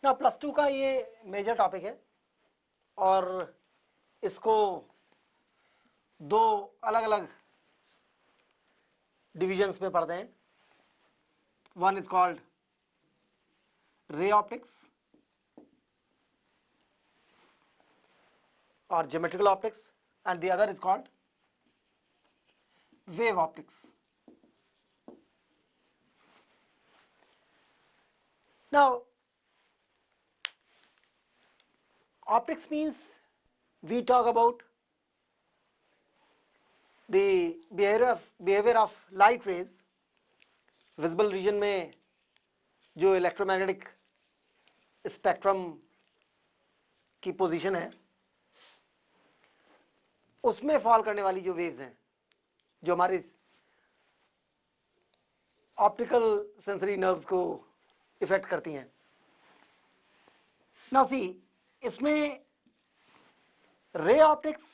ना +2 का ये मेजर टॉपिक है और इसको दो अलग अलग डिविजन्स में पढ़ते हैं. One is called ray optics और geometrical optics and the other is called wave optics. Now, optics means we talk about the behavior of light rays. Visible region में जो इलेक्ट्रोमैग्नेटिक स्पेक्ट्रम की पोजीशन है उसमें fall करने वाली जो waves हैं जो हमारे ऑप्टिकल सेंसरी नर्व्स को इफेक्ट करती हैं. नाउ सी, इसमें रे ऑप्टिक्स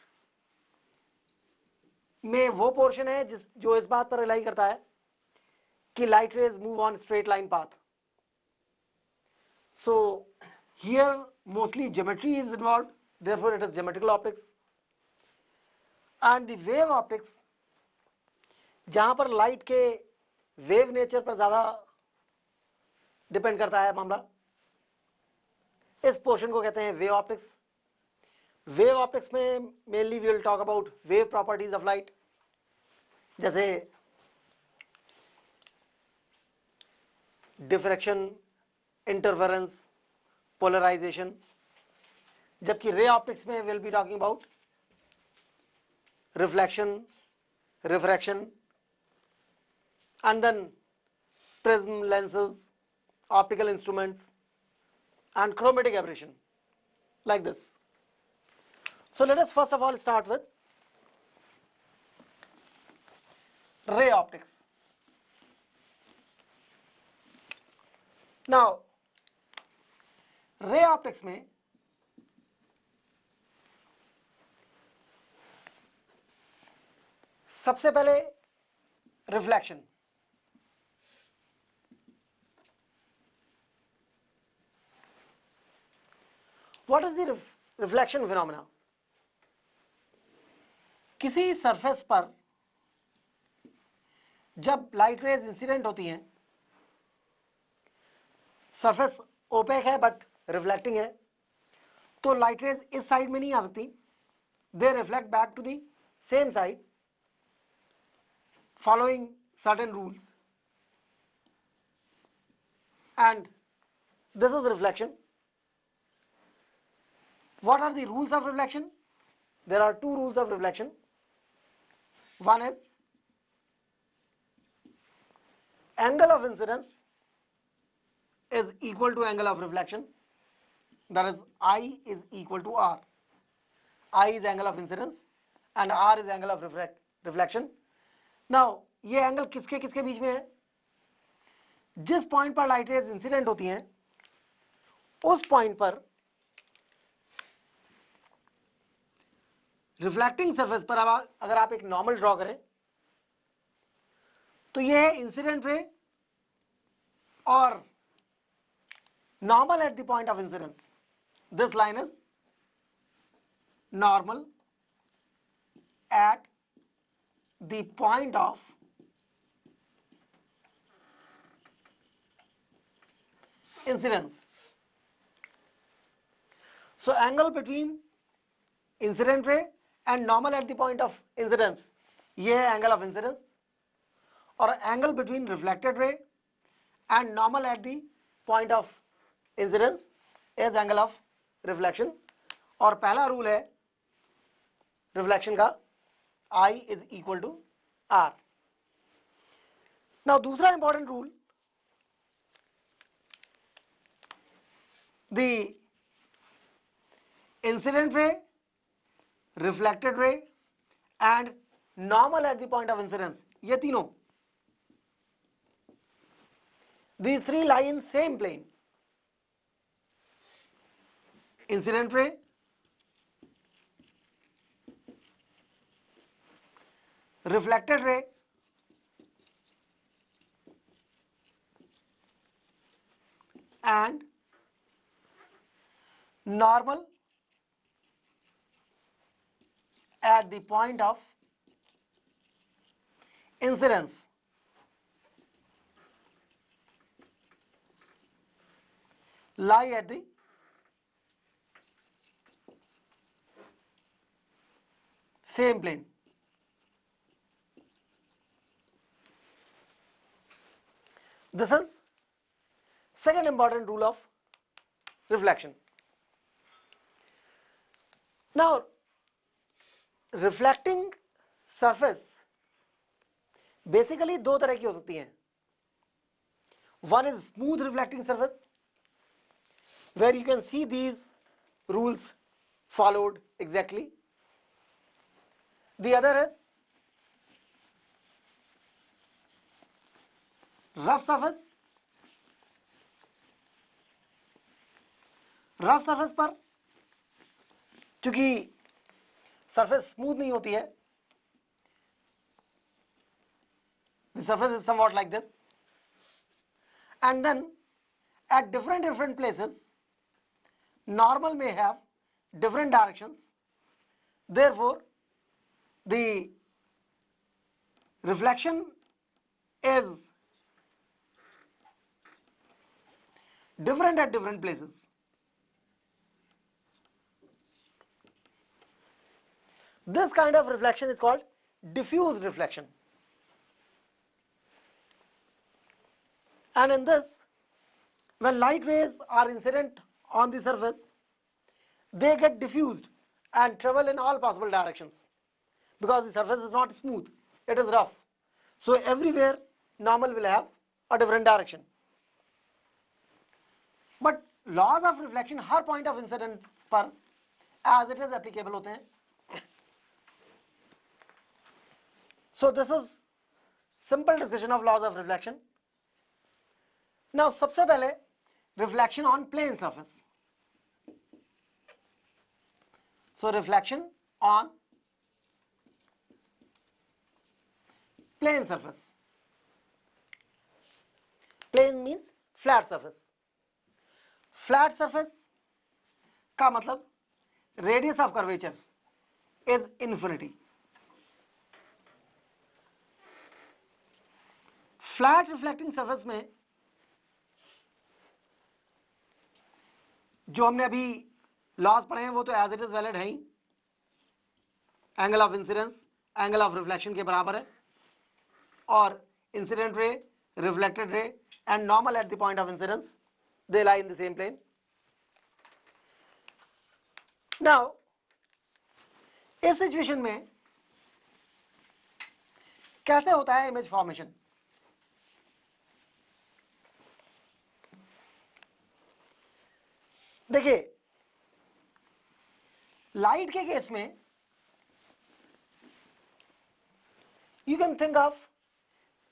में वो पोर्शन है जो इस बात पर रिलाई करता है कि light rays move on straight line path. So here mostly geometry is involved, therefore it is geometrical optics. And the wave optics जहां पर लाइट के वेव नेचर पर ज्यादा डिपेंड करता है मामला, इस पोर्शन को कहते हैं वेव ऑप्टिक्स. वेव ऑप्टिक्स में mainly we will talk about wave properties of light, जैसे डिफ्रैक्शन, इंटरफेरेंस, पोलराइजेशन. जबकि रे ऑप्टिक्स में will be talking about reflection, refraction, and then prism lenses, optical instruments, and chromatic aberration, like this. So let us first of all start with ray optics. Now, ray optics में सबसे पहले reflection. What is the reflection phenomena? किसी surface पर जब light rays incident होती हैं, surface OPEC है but reflecting है, तो लाइट रेज इस साइड में नहीं आ सकती, they reflect back to the same side following certain rules, and this is reflection. What are the rules of reflection? There are two rules of reflection. One is angle of incidence is equal to angle of reflection, that is I is equal to R. I is angle of incidence and R is angle of reflection. Now ये angle किसके किसके बीच में है? जिस point पर light rays incident होती हैं उस पॉइंट पर रिफ्लेक्टिंग सरफेस पर अगर आप एक नॉर्मल ड्रॉ करें तो ये है इंसिडेंट रे और normal at the point of incidence. This line is normal at the point of incidence. So angle between incident ray and normal at the point of incidence, ये है angle of incidence. और angle between reflected ray and normal at the point of incidence is angle of reflection. और पहला rule है reflection का, I is equal to R. Now दूसरा important rule, the incident ray, reflected ray and normal at the point of incidence, ये तीनों, these three lie in same plane. Incident ray, reflected ray and normal at the point of incidence lie at the same plane. This is second important rule of reflection. Now, reflecting surface basically दो तरह की हो सकती हैं. One is smooth reflecting surface, where you can see these rules followed exactly. The other is rough surface. Rough surface पर चूंकि surface smooth नहीं होती है, the surface is somewhat like this, and then at different places normal may have different directions, therefore the reflection is different at different places. This kind of reflection is called diffuse reflection. And in this, when light rays are incident on the surface, they get diffused and travel in all possible directions, because the surface is not smooth, it is rough. So everywhere normal will have a different direction. But laws of reflection her point of incidence पर as it is applicable होते हैं. So this is simple discussion of laws of reflection. Now सबसे पहले reflection on plane surface. So reflection on plane surface. Plane means flat surface. Flat surface का मतलब radius of curvature is infinity. Flat reflecting surface में जो हमने अभी laws पढ़े हैं वो तो एज इट इज वैलिड है ही. Angle of incidence angle of reflection के बराबर है, और incident ray, reflected ray and normal at the point of incidence they lie in the same plane. Now इस सिचुएशन में कैसे होता है इमेज फॉर्मेशन? देखिए, लाइट के केस में you can think of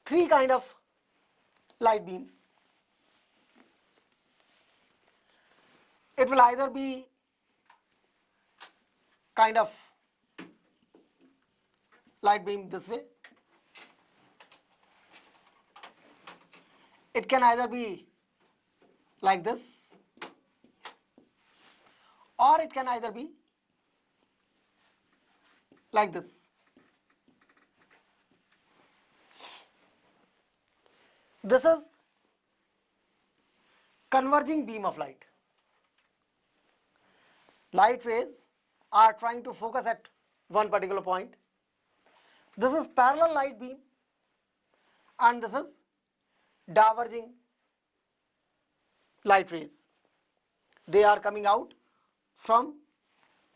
three kind of light beams. It will either be kind of light beam this way. It can either be like this, or it can either be like this. This is converging beam of light. Light rays are trying to focus at one particular point. This is parallel light beam, and this is diverging light rays. They are coming out from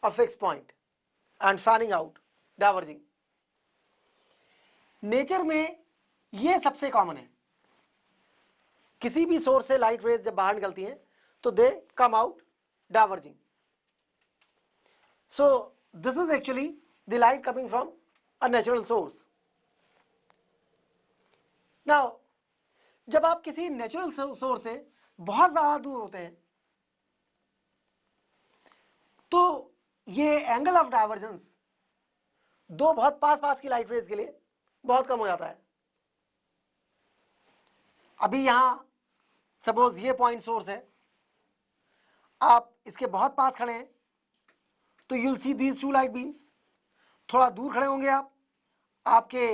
a fixed point and fanning out, diverging. Nature में ये सबसे common है. किसी भी source से light rays जब बाहर निकलती हैं तो they come out diverging. So this is actually the light coming from a natural source. Now जब आप किसी नेचुरल सोर्स से बहुत ज्यादा दूर होते हैं तो ये एंगल ऑफ डाइवर्जेंस दो बहुत पास पास की लाइट रेज के लिए बहुत कम हो जाता है. अभी यहां सपोज ये पॉइंट सोर्स है, आप इसके बहुत पास खड़े हैं तो you will see these two light beams. थोड़ा दूर खड़े होंगे आप, आपके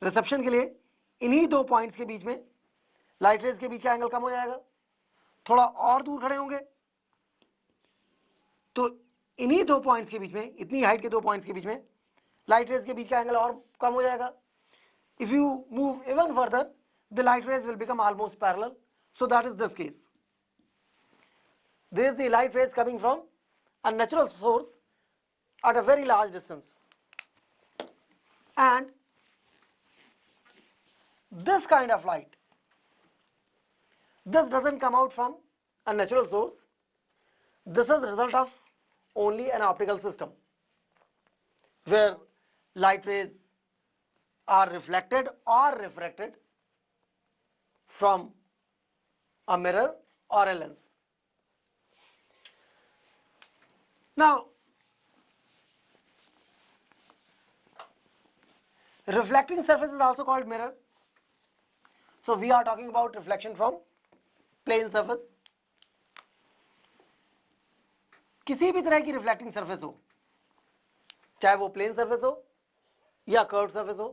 रिसेप्शन के लिए इन्हीं दो पॉइंट्स के बीच में लाइट रेज के बीच का एंगल कम हो जाएगा। थोड़ा और दूर खड़े होंगे तो इन्हीं दो पॉइंट्स के बीच में, इतनी हाइट के दो पॉइंट्स के बीच में लाइट रेज के बीच का एंगल और कम हो जाएगा। If you move even further the light rays will become almost parallel, so that is this case. This is the light rays coming from a natural source at a very large distance, and this kind of light, this doesn't come out from a natural source. This is the result of only an optical system where light rays are reflected or refracted from a mirror or a lens. Now, reflecting surface is also called mirror. So we are talking about reflection from plane surface. किसी भी तरह की reflecting surface हो, चाहे वो plane surface हो या curve surface हो,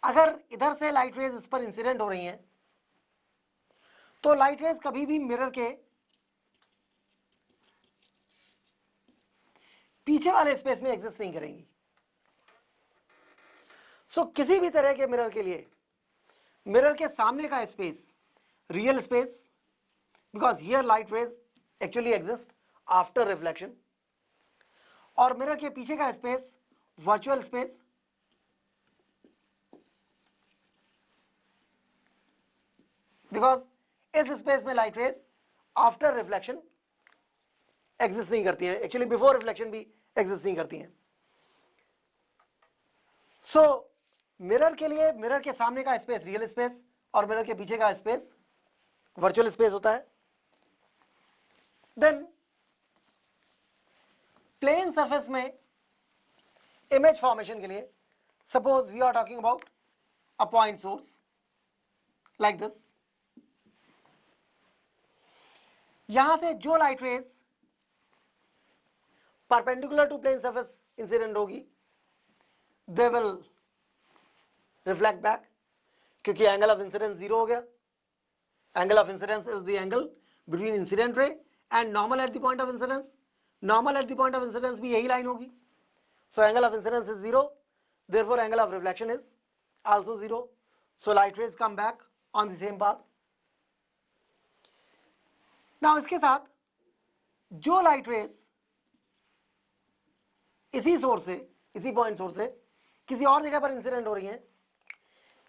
अगर इधर से लाइट रेज इस पर इंसिडेंट हो रही हैं तो लाइट रेज कभी भी मिरर के पीछे वाले स्पेस में एग्जिस्ट नहीं करेंगी। सो किसी भी तरह के मिरर के लिए मिरर के सामने का space real space, because here light rays actually exist after reflection, और मिरर के पीछे का स्पेस वर्चुअल स्पेस, बिकॉज इस स्पेस में light rays after reflection exist नहीं करती हैं, एक्चुअली बिफोर रिफ्लेक्शन भी एग्जिस्ट नहीं करती हैं। सो मिरर के लिए मिरर के सामने का स्पेस रियल स्पेस और मिरर के पीछे का स्पेस वर्चुअल स्पेस होता है। देन प्लेन सरफेस में इमेज फॉर्मेशन के लिए suppose we are talking about a point source like this, यहां से जो light rays perpendicular to plane surface incident होगी दे विल रिफ्लेक्ट बैक, क्योंकि एंगल ऑफ इंसिडेंस जीरो हो गया। Angle of incidence is the angle between incident ray and normal at the point of incidence. Normal at the point of incidence भी यही line होगी। So angle of incidence is zero, therefore angle of reflection is also zero. So light rays come back on the same path. Now इसके साथ जो light raise इसी source से, इसी point source से किसी और जगह पर इंसिडेंट हो रही हैं,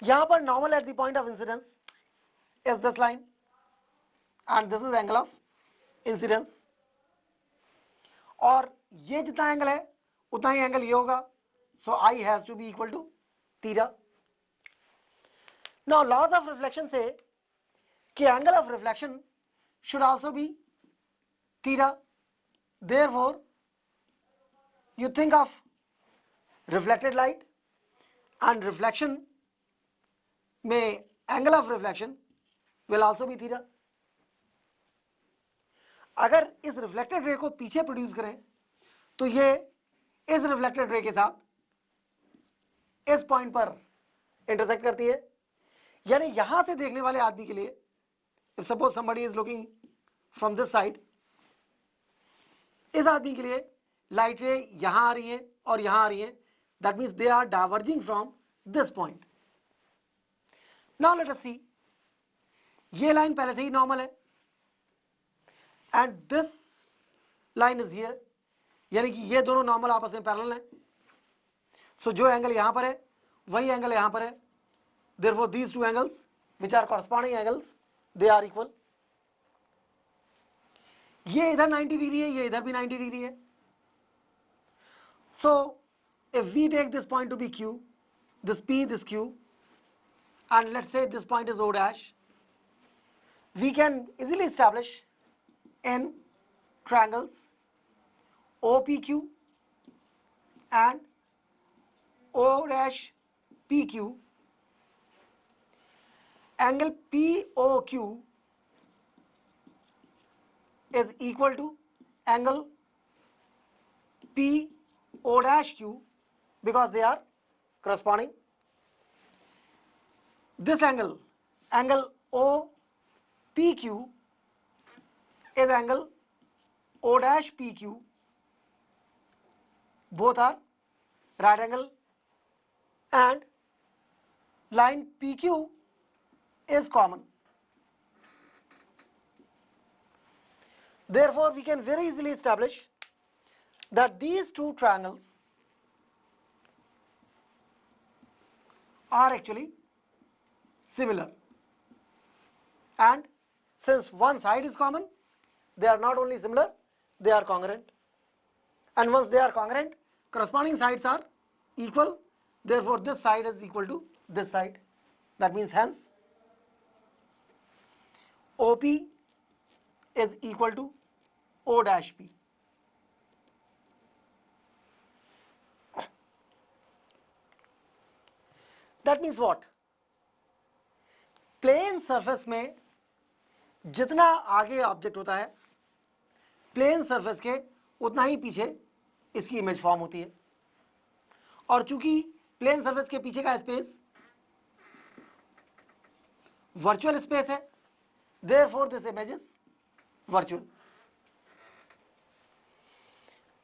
यहां पर normal at the point of incidence is this line and this is angle of incidence, और ये जितना एंगल है उतना ही एंगल ये होगा। So i has to be equal to theta. Now laws of reflection says कि angle of reflection should also be theta, therefore you think of reflected light and reflection में angle of reflection will also be theta। अगर इस reflected ray को पीछे produce करें तो ये इस रिफ्लेक्टेड रे के साथ इस पॉइंट पर इंटरसेक्ट करती है, यानी यहां से देखने वाले आदमी के लिए if suppose somebody is looking from this side, इस आदमी के लिए लाइट रे यहां आ रही है और यहां आ रही है, that means they are diverging from this point। now let us see, ये लाइन पहले से ही नॉर्मल है and this line is here, यानी कि ये दोनों नॉर्मल आपस में पैरेलल हैं। सो जो एंगल यहां पर है वही एंगल यहां पर है, therefore these two angles which are corresponding angles they are equal। ये इधर 90 डिग्री है, ये इधर भी 90 डिग्री है। So if we take this point to be Q, this P, this Q, and let's say this point is O dash, we can easily establish in triangles OPQ and O dash PQ, angle POQ is equal to angle P O dash Q because they are corresponding. This angle O P Q is angle O dash P Q. Both are right angle, and line PQ is common. Therefore, we can very easily establish that these two triangles are actually similar, and since one side is common, they are not only similar, they are congruent, and once they are congruent, corresponding sides are equal. Therefore, this side is equal to this side. That means hence OP is equal to O dash P. That means what? Plane surface में जितना आगे object होता है, plane surface के उतना ही पीछे इसकी image form होती है, और चूंकि प्लेन सरफेस के पीछे का स्पेस वर्चुअल स्पेस है, therefore this image is virtual.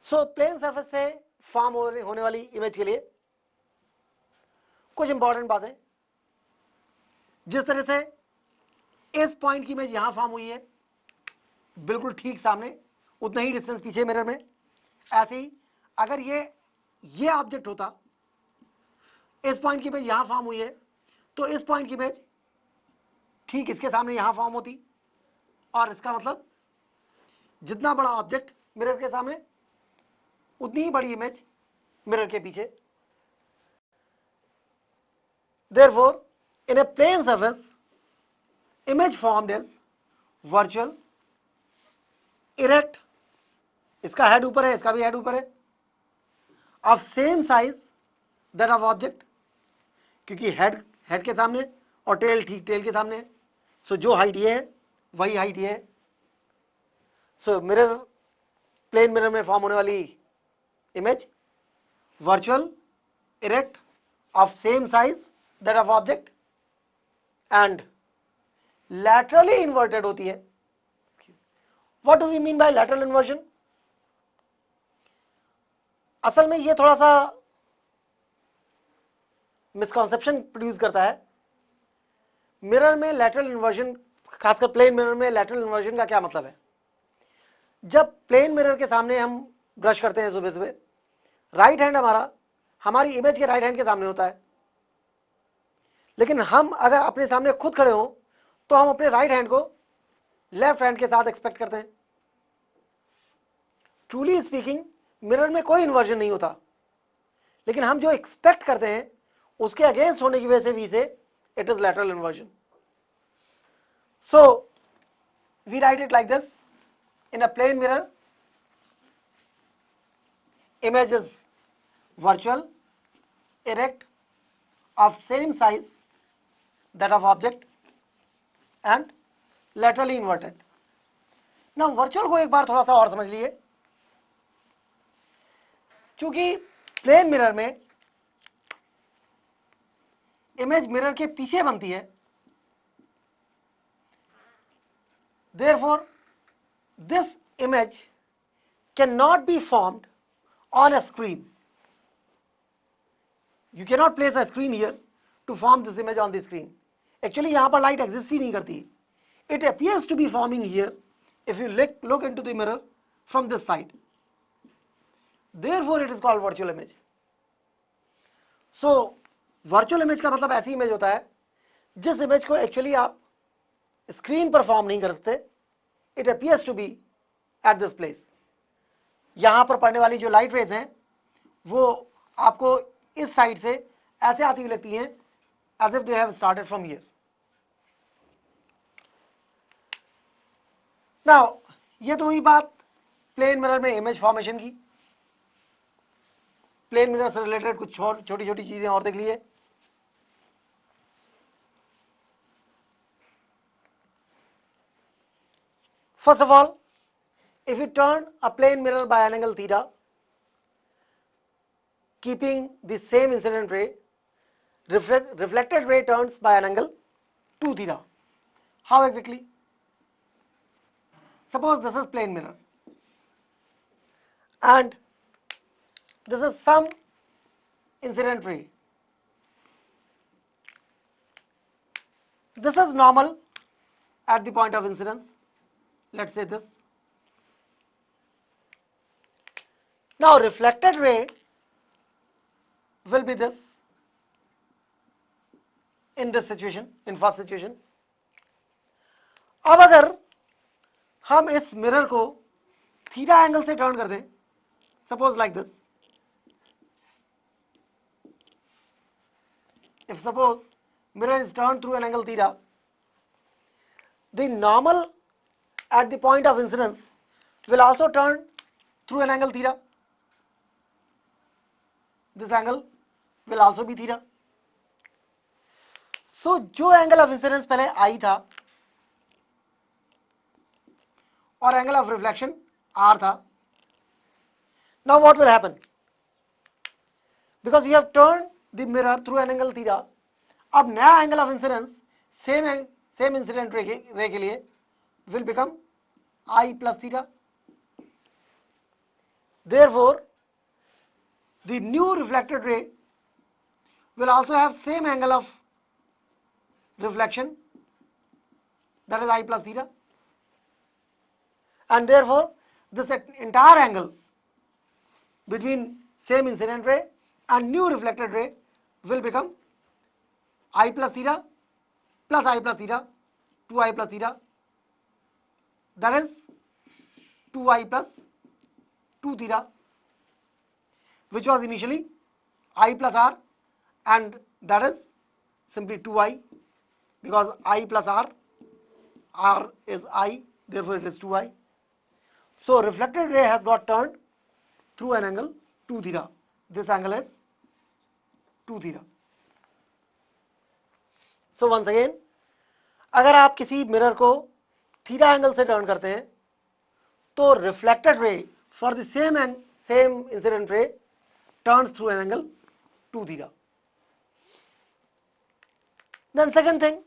So plane surface से फॉर्म होने वाली इमेज के लिए कुछ इंपॉर्टेंट बातें. जिस तरह से इस पॉइंट की इमेज यहां फॉर्म हुई है, बिल्कुल ठीक सामने, उतना ही डिस्टेंस पीछे मिरर में. ऐसे ही अगर ये ऑब्जेक्ट होता, इस पॉइंट की इमेज यहां फॉर्म हुई है, तो इस पॉइंट की इमेज ठीक इसके सामने यहां फॉर्म होती, और इसका मतलब जितना बड़ा ऑब्जेक्ट मिरर के सामने, उतनी ही बड़ी इमेज मिरर के पीछे. Therefore, in a plane surface, image formed is virtual, erect, इसका हेड ऊपर है, इसका भी हेड ऊपर है, of same size that of object, क्योंकि हेड के सामने और टेल ठीक टेल के सामने, सो जो हाइट ये है वही हाइट ये है. सो मिरर, प्लेन मिरर में फॉर्म होने वाली image virtual, erect, of same size that of object, and laterally inverted होती है. What do we mean by lateral inversion? असल में ये थोड़ा सा मिसकॉन्सेप्शन प्रोड्यूस करता है. मिरर में लैटरल इन्वर्जन, खासकर प्लेन मिरर में लैटरल इन्वर्जन का क्या मतलब है? जब प्लेन मिरर के सामने हम ब्रश करते हैं सुबह सुबह, राइट हैंड हमारी इमेज के राइट हैंड के सामने होता है, लेकिन हम अगर अपने सामने खुद खड़े हों तो हम अपने राइट हैंड को लेफ्ट हैंड के साथ एक्सपेक्ट करते हैं. ट्रूली स्पीकिंग मिरर में कोई इन्वर्जन नहीं होता, लेकिन हम जो एक्सपेक्ट करते हैं उसके अगेंस्ट होने की वजह से भी से it is lateral inversion. So we write it like this. In a plane mirror, image is virtual, erect, of same size that of object, and laterally inverted. Now virtual को एक बार थोड़ा सा और समझ लिए. चूंकि प्लेन मिरर में image mirror के पीछे बनती है, therefore this image cannot be formed on a screen. You cannot place a screen here to form this image on the screen. Actually यहाँ पर light exist ही नहीं करती. It appears to be forming here if you look into the mirror from this side. Therefore it is called virtual image. So virtual image का मतलब ऐसी image होता है जिस इमेज को एक्चुअली आप स्क्रीन पर फॉर्म नहीं कर सकते. It appears to be at this place. यहाँ पर पड़ने वाली जो लाइट रेज हैं वो आपको इस साइड से ऐसे आती हुई लगती हैं, as if they have started from here. Now ये तो हुई बात प्लेन मिरर में इमेज फॉर्मेशन की. प्लेन मिरर से रिलेटेड कुछ छोटी छोटी चीजें और देख लिए. First of all if you turn a plane mirror by an angle theta, keeping the same incident ray, reflected ray turns by an angle 2 theta. How exactly? Suppose this is plane mirror and this is some incident ray. This is normal at the point of incidence, let's say this. Now reflected ray will be this in this situation, in first situation. अब अगर हम इस mirror को theta angle से turn कर दें, suppose like this, if suppose mirror is turned through an angle theta, the normal at the point of incidence will also turn through an angle theta. This angle will also be theta. So जो angle of incidence पहले I था और angle of reflection R था, now what will happen? Because you have turned the mirror through an angle theta, अब नया angle of incidence same incident ray के लिए will become I plus theta. Therefore, the new reflected ray will also have same angle of reflection, that is I plus theta, and therefore this entire angle between same incident ray and new reflected ray will become I plus theta plus I plus theta, 2I plus theta, that is 2I plus 2 theta, which was initially I plus R, and that is simply 2I, because I plus R is I, therefore it is 2I. So reflected ray has got turned through an angle 2 theta. This angle is 2 theta. So once again, अगर आप किसी mirror को theta angle से turn करते हैं तो reflected ray for the same incident ray turns through an angle 2 theta. Then second thing,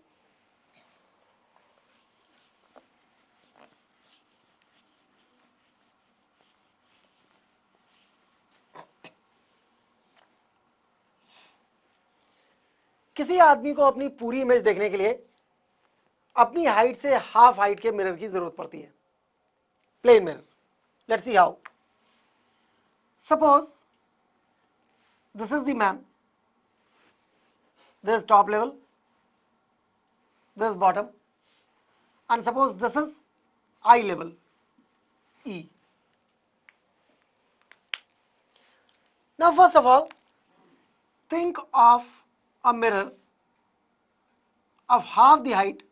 किसी आदमी को अपनी पूरी इमेज देखने के लिए अपनी हाइट से हाफ हाइट के मिरर की जरूरत पड़ती है, plane mirror. Let's see how. Suppose this is the man, this is top level, this is bottom, and suppose this is eye level, E. Now first of all, think of a mirror of half the height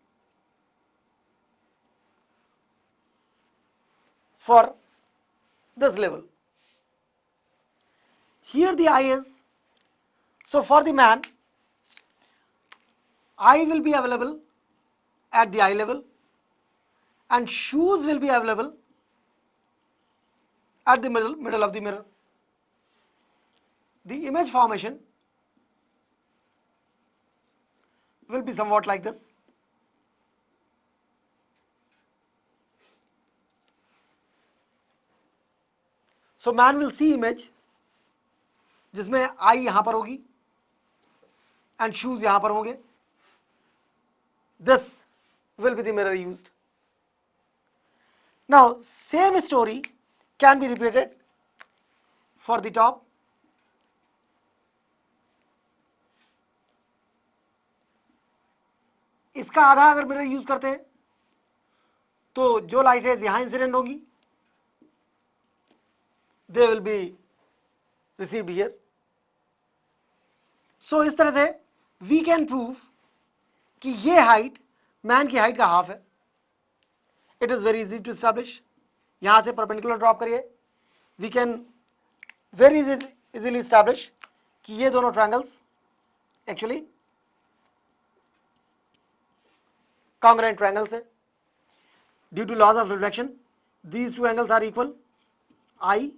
for this level. Here the eye is, so for the man, eye will be available at the eye level and shoes will be available at the middle of the mirror. The image formation will be somewhat like this. So man will see image जिसमें आई यहां पर होगी and shoes यहां पर होंगे. This will be the mirror used. Now same story can be repeated for the top. इसका आधा अगर मिरर यूज करते हैं तो जो लाइट रेज यहां इंसिडेंट होगी, they will be received here. So इस तरह से we can prove कि ये हाइट मैन की हाइट का हाफ है. It is very easy to establish. यहाँ से परपेंडिकुलर ड्रॉप करिए, we can very easily establish कि ये दोनों ट्रायंगल्स एक्चुअली congruent triangles है. Due to laws of reflection, these two angles are equal, I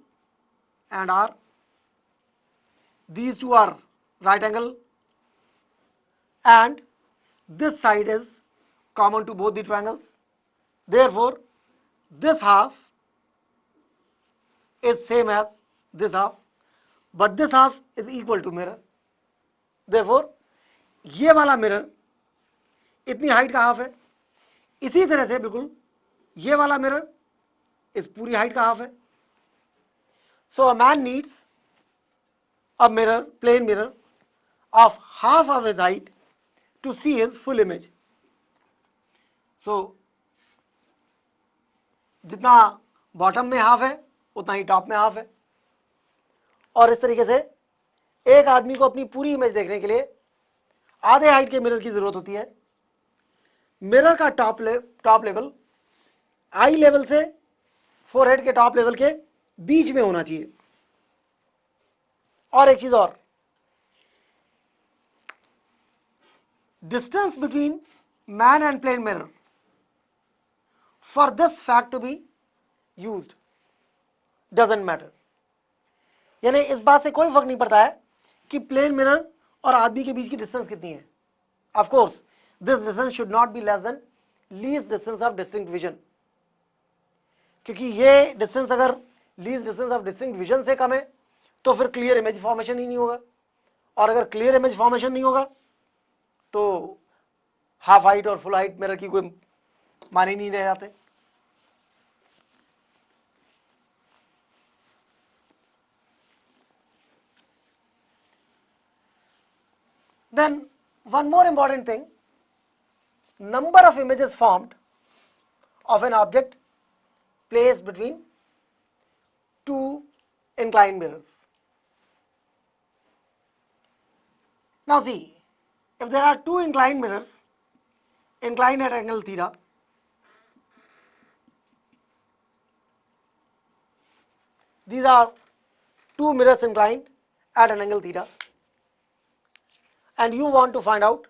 and R. These two are right angle, and this side is common to both the triangles. Therefore, this half is same as this half, but this half is equal to mirror. Therefore, ये वाला mirror इतनी height का half है. इसी तरह से बिल्कुल ये वाला मिरर इस पूरी हाइट का हाफ है. So a man needs a mirror, plain mirror of half of his height to see his full image. So जितना बॉटम में हाफ है उतना ही टॉप में हाफ है. और इस तरीके से एक आदमी को अपनी पूरी इमेज देखने के लिए आधे हाइट के मिरर की जरूरत होती है. मिरर का टॉप लेवल आई लेवल से फोरहेड के टॉप लेवल के बीच में होना चाहिए. और एक चीज और, distance between man and plane mirror for this fact to be used doesn't matter. यानी इस बात से कोई फर्क नहीं पड़ता है कि प्लेन मिरर और आदमी के बीच की डिस्टेंस कितनी है. Of course this distance should not be less than least distance of distinct vision, क्योंकि ये डिस्टेंस अगर least distance of distinct vision से कम है तो फिर क्लियर इमेज फॉर्मेशन ही नहीं होगा. और अगर क्लियर इमेज फॉर्मेशन नहीं होगा तो हाफ हाइट और फुल हाइट मिरर की कोई माने नहीं रह जाते. Then one more important thing, number of images formed of an object placed between two inclined mirrors. Now see, if there are two inclined mirrors inclined at angle theta, these are two mirrors inclined at an angle theta, and you want to find out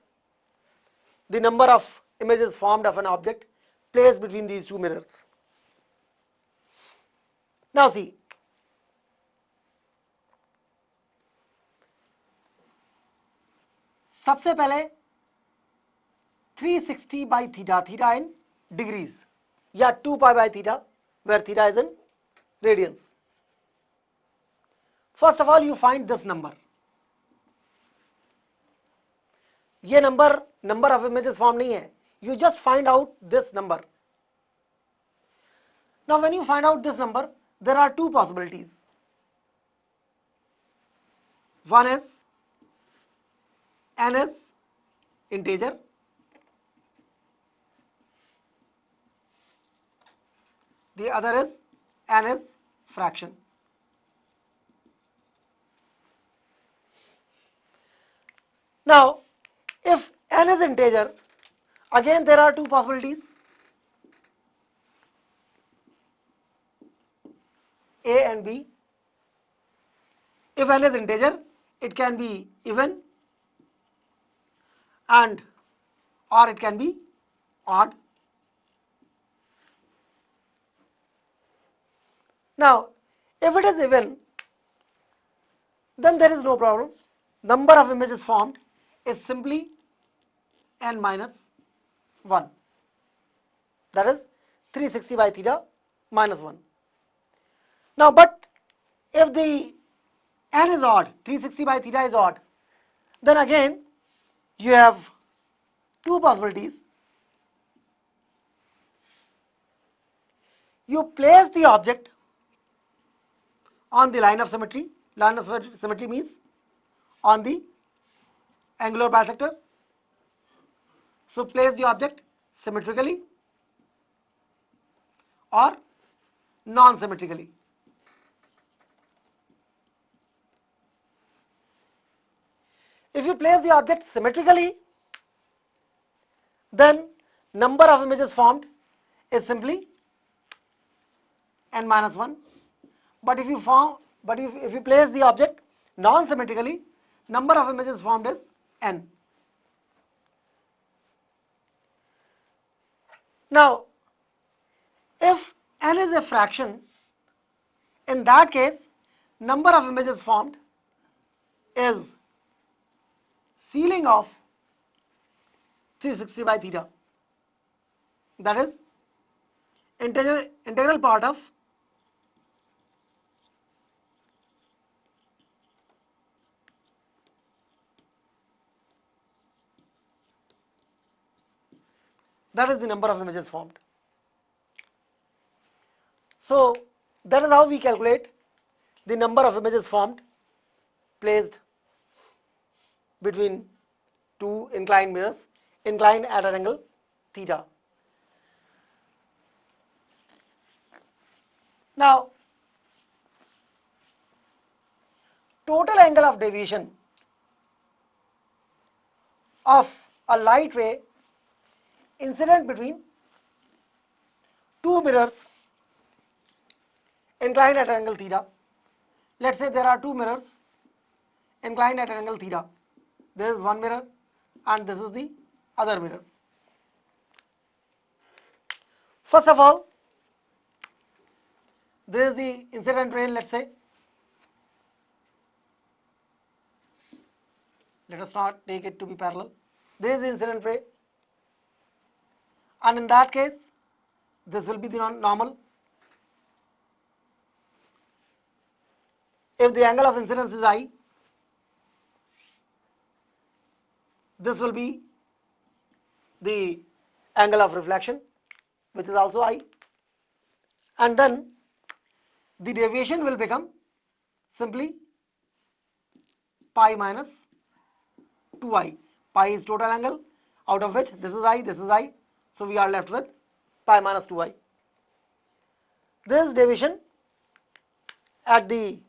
the number of images formed of an object placed between these two mirrors. Now see, सबसे पहले 360 by theta, theta in degrees, या 2 pi by theta, where theta is in radians. First of all, you find this number. ये number of images formed नहीं है. You just find out this number. Now when you find out this number, there are two possibilities. One is n is integer, the other is n is fraction. Now if n is integer, again there are two possibilities, A and B. If n is integer, it can be even and or it can be odd. Now if it is even, then there is no problem. Number of images formed is simply n minus 1, that is 360 by theta minus 1. Now but if the n is odd, 360 by theta is odd, then again you have two possibilities. You place the object on the line of symmetry. Line of symmetry means on the angular bisector. So place the object symmetrically or non-symmetrically. If you place the object symmetrically, then number of images formed is simply n minus 1. But if you place the object non-symmetrically, number of images formed is n. Now if n is a fraction, in that case number of images formed is ceiling of 360 by theta, that is integral part of that is the number of images formed. So that is how we calculate the number of images formed placed between two inclined mirrors, inclined at an angle theta. Now, total angle of deviation of a light ray incident between two mirrors inclined at an angle theta. Let's say there are two mirrors inclined at an angle theta. This is one mirror and this is the other mirror. First of all, this is the incident ray, let's say. Let us not take it to be parallel. This is the incident ray, and in that case this will be the normal. If the angle of incidence is I, this will be the angle of reflection, which is also I, and then the deviation will become simply pi minus 2i. Pi is total angle, out of which this is I, this is I, so we are left with pi minus 2i. This is deviation at the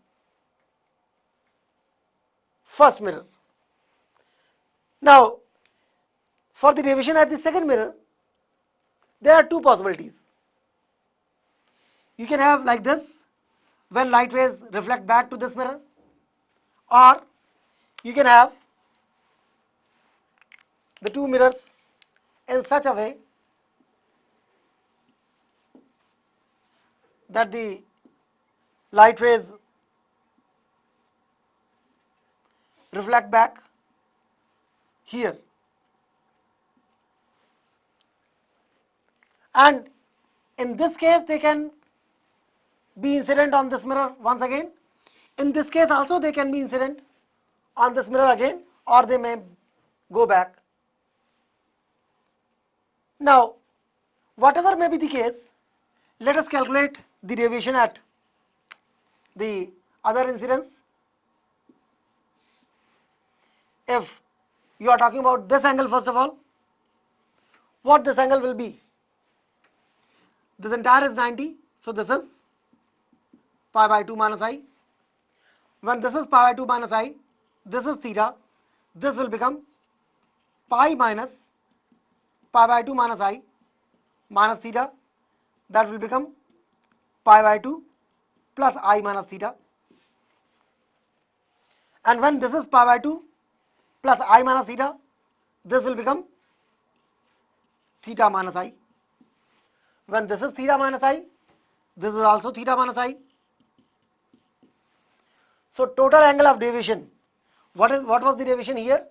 first mirror. Now, for the deviation at the second mirror, there are two possibilities. You can have like this, when light rays reflect back to this mirror, or you can have the two mirrors in such a way that the light rays reflect back here, and in this case they can be incident on this mirror once again. In this case also they can be incident on this mirror again, or they may go back. Now, whatever may be the case, let us calculate the deviation at the other incidence. If you are talking about this angle, first of all, what this angle will be? This entire is 90, so this is pi by 2 minus I. When this is pi by 2 minus I, this is theta, this will become pi minus pi by 2 minus I minus theta, that will become pi by 2 plus I minus theta. And when this is pi by 2 plus I minus theta, this will become theta minus I. When this is theta minus I, this is also theta minus I. So total angle of deviation, what was the deviation here?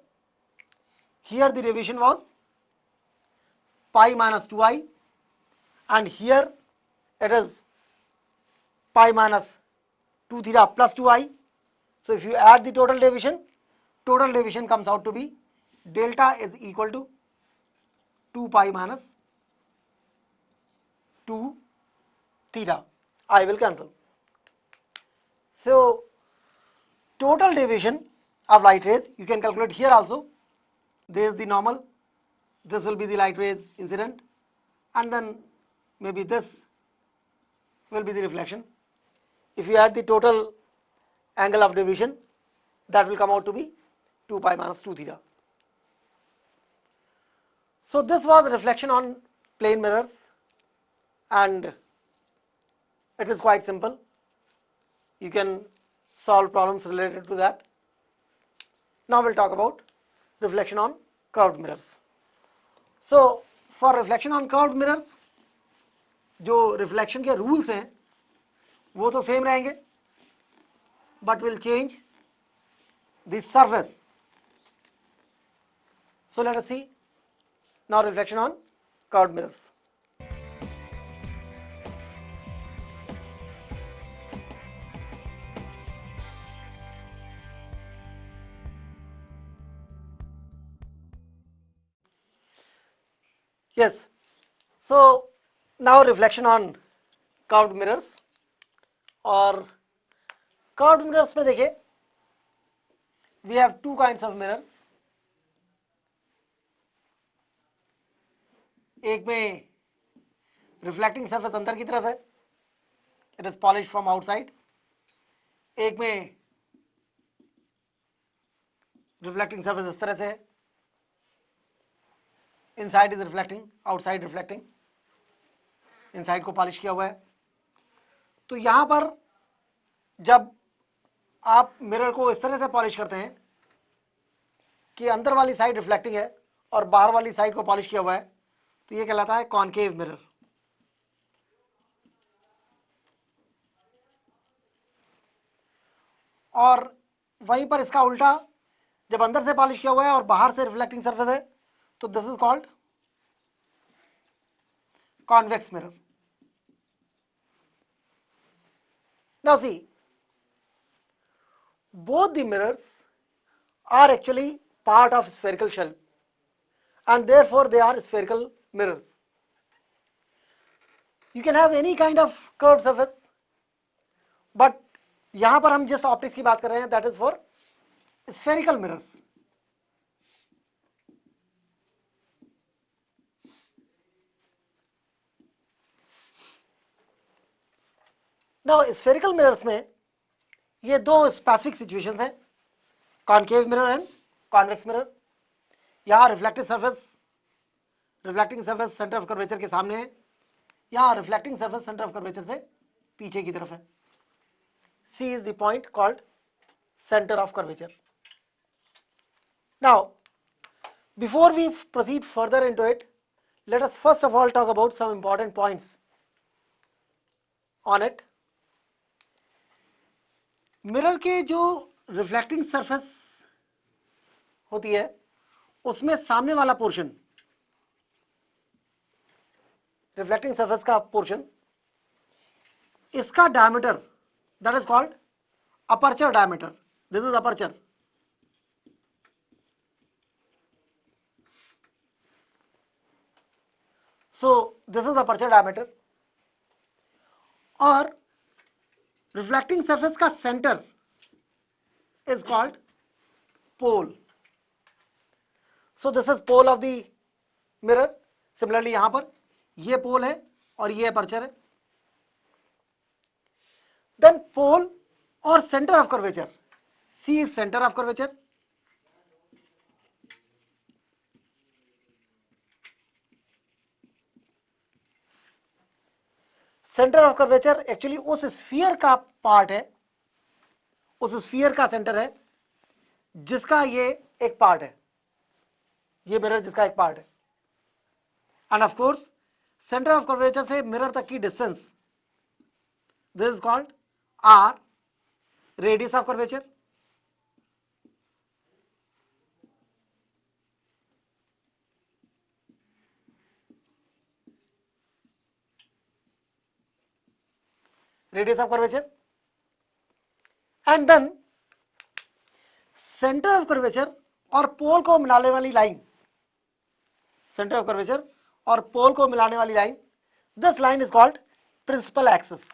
Here the deviation was pi minus 2i, and here it is pi minus 2 theta plus 2i. So if you add the total deviation comes out to be delta is equal to 2 pi minus 2 theta. I will cancel. So total deviation of light rays you can calculate here also. This is the normal, this will be the light rays incident, and then maybe this will be the reflection. If you add the total angle of deviation, that will come out to be 2 pi minus 2 theta. So this was reflection on plane mirrors, and it is quite simple. You can solve problems related to that. Now we'll talk about reflection on curved mirrors. So for reflection on curved mirrors, जो reflection के rules हैं वो तो same रहेंगे, but will change the surface. So let us see now reflection on curved mirrors. Yes, so now reflection on curved mirrors. और curved mirrors में देखिए, we have two kinds of mirrors. एक में reflecting surface अंदर की तरफ है, it is polish from outside. एक में रिफ्लेक्टिंग सरफेस इस तरह से है, inside is reflecting, outside reflecting. Inside को पॉलिश किया हुआ है. तो यहां पर जब आप मिरर को इस तरह से पॉलिश करते हैं कि अंदर वाली साइड रिफ्लेक्टिंग है और बाहर वाली साइड को पॉलिश किया हुआ है, तो ये कहलाता है कॉनकेव मिरर. और वहीं पर इसका उल्टा, जब अंदर से पॉलिश किया हुआ है और बाहर से रिफ्लेक्टिंग सरफेस है, तो this is called convex mirror. Now see, both the mirrors are actually part of spherical shell and therefore they are spherical mirrors. You can have any kind of curved surface, but यहां पर हम जिस optics की बात कर रहे हैं that is for spherical mirrors. Now spherical mirrors में ये दो स्पेसिफिक सिचुएशंस हैं, concave mirror and convex mirror. यहाँ reflecting surface centre of curvature के सामने है, यहाँ reflecting surface centre of curvature से पीछे की तरफ है. C is the point called centre of curvature. Now before we proceed further into it, let us first of all talk about some important points on it. Mirror के जो reflecting surface होती है उसमें सामने वाला पोर्शन, रिफ्लेक्टिंग सरफेस का portion, इसका diameter that is called aperture diameter. This is aperture. So this is aperture diameter. और रिफ्लेक्टिंग सरफेस का centre is called pole. So this is pole of the mirror. Similarly यहां पर ये पोल है और ये अपर्चर है. देन पोल और centre of curvature, C is centre of curvature. Centre of curvature actually उस स्फीयर का पार्ट है, उस स्फीयर का सेंटर है जिसका ये एक पार्ट है, ये मिरर जिसका एक पार्ट है. And of course centre of curvature से मिरर तक की distance, this is called R, radius of curvature. Radius of curvature. And then centre of curvature और पोल को मिलाने वाली लाइन, सेंटर ऑफ कर्वेचर और पोल को मिलाने वाली line, this line is called principal axis.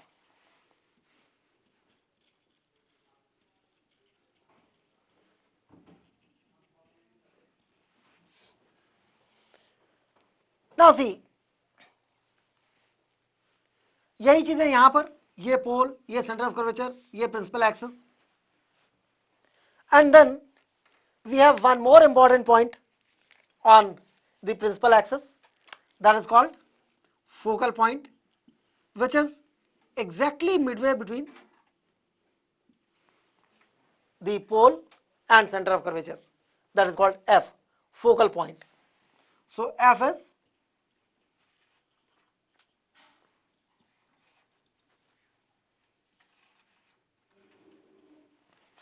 Now see, यही चीजें यहां पर, ये पोल, ये सेंटर ऑफ कर्वेचर, ये principal axis. And then we have one more important point on the principal axis, that is called focal point, which is exactly midway between the pole and center of curvature, that is called F, focal point. So F is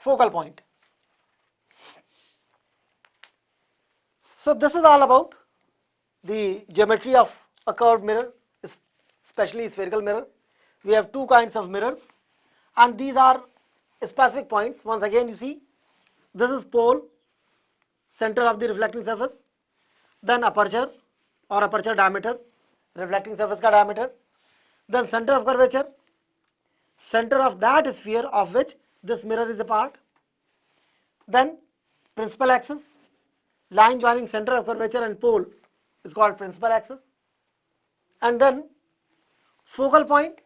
focal point. So this is all about the geometry of a curved mirror, especially spherical mirror. We have two kinds of mirrors, and these are specific points. Once again, you see, this is pole, center of the reflecting surface, then aperture or aperture diameter, reflecting surface का diameter, then center of curvature, center of that sphere of which this mirror is a part, then principal axis, line joining center of curvature and pole is called principal axis, and then focal point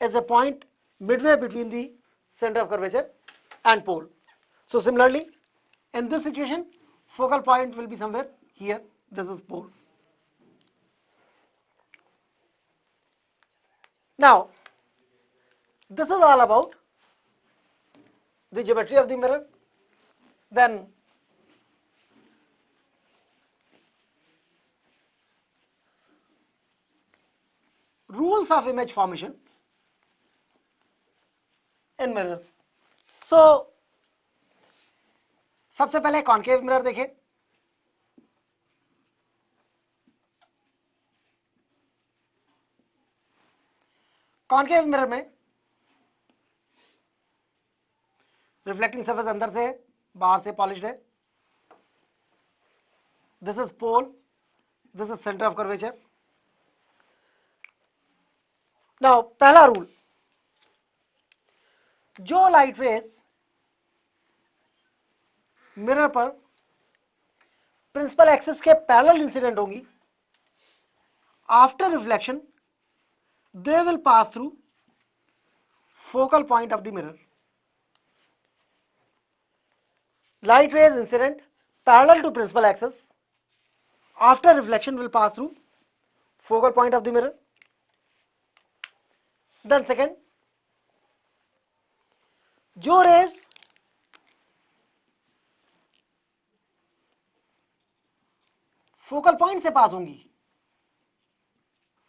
is a point midway between the center of curvature and pole. So similarly, in this situation, focal point will be somewhere here. This is pole. Now, this is all about the geometry of the mirror. Then rules of image formation in mirrors. So सबसे पहले concave mirror देखें. Concave mirror में reflecting surface अंदर से बाहर से polished है. This is pole, this is centre of curvature. Now पहला रूल, जो लाइट रेज मिरर पर प्रिंसिपल एक्सिस के पैरेलल इंसिडेंट होंगी, after reflection they will pass through focal point of the mirror. Light rays incident parallel to principal axis after reflection will pass through focal point of the mirror. Then second, जो rays focal point से pass होंगी,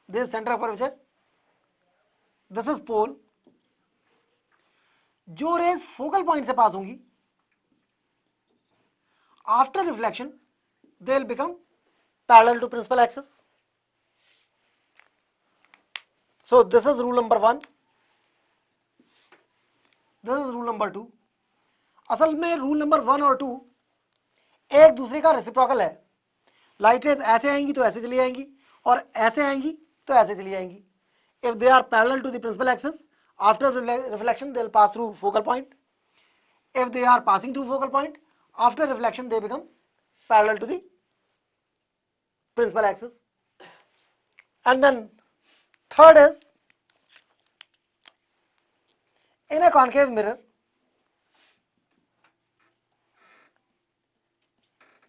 this is center of curvature, this is pole. जो rays focal point से pass होंगी, after reflection they will become parallel to principal axis. So this is rule number 1, this is rule number 2. असल में rule number 1 और 2 एक दूसरे का reciprocal है. लाइट रेज ऐसे आएंगी तो ऐसे चली आएंगी, और ऐसे आएंगी तो ऐसे चली आएंगी. If they are parallel to the principal axis, after reflection they will pass through focal point. If they are passing through focal point, after reflection they become parallel to the principal axis. And then third is, in a concave mirror,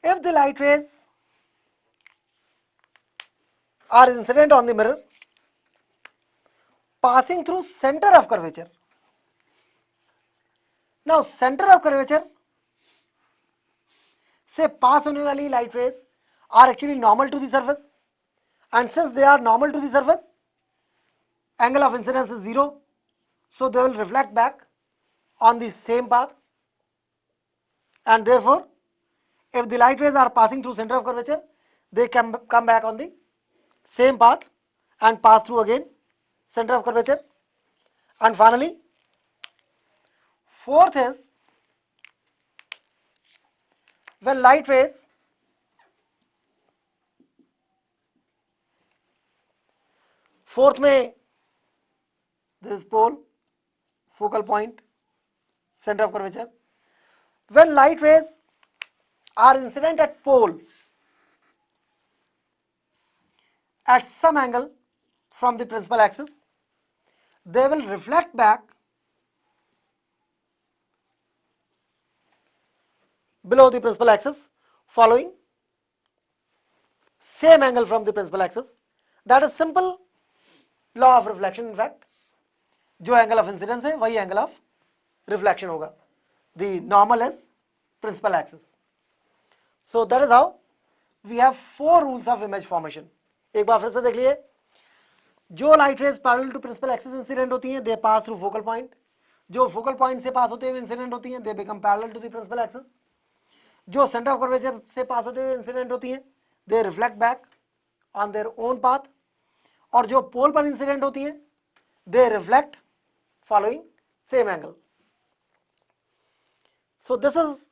if the light rays are incident on the mirror passing through center of curvature. Now center of curvature से पास होने वाली light rays are actually normal to the surface, and since they are normal to the surface, angle of incidence is 0, so they will reflect back on the same path, and therefore if the light rays are passing through center of curvature, they can come back on the same path and pass through again center of curvature. And finally, fourth is, when light rays fourth में this is pole, focal point, center of curvature. When light rays are incident at pole at some angle from the principal axis, they will reflect back below the principal axis following same angle from the principal axis. That is simple law of reflection. In fact, जो angle of incidence है वही angle of reflection होगा. The normal is principal axis. So that is how we have 4 rules of image formation. एक बार फिर से देख लिए. जो light rays parallel to principal axis incident होती हैं, they pass through focal point. जो फोकल पॉइंट से पास होते हुए इंसिडेंट होती हैं, they become parallel to the principal axis. जो सेंटर ऑफ कर्वेचर से पास होते हुए इंसिडेंट होती हैं, they reflect back on their own path. और जो पोल पर इंसिडेंट होती हैं, they reflect following same angle. So this is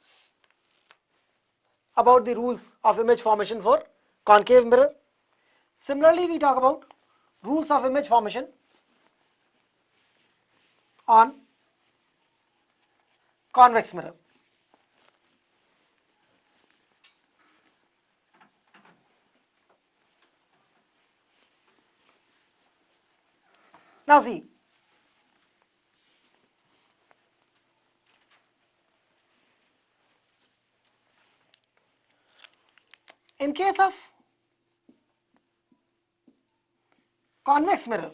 about the rules of image formation for concave mirror. Similarly, we talk about rules of image formation on convex mirror. Now see, in case of convex mirror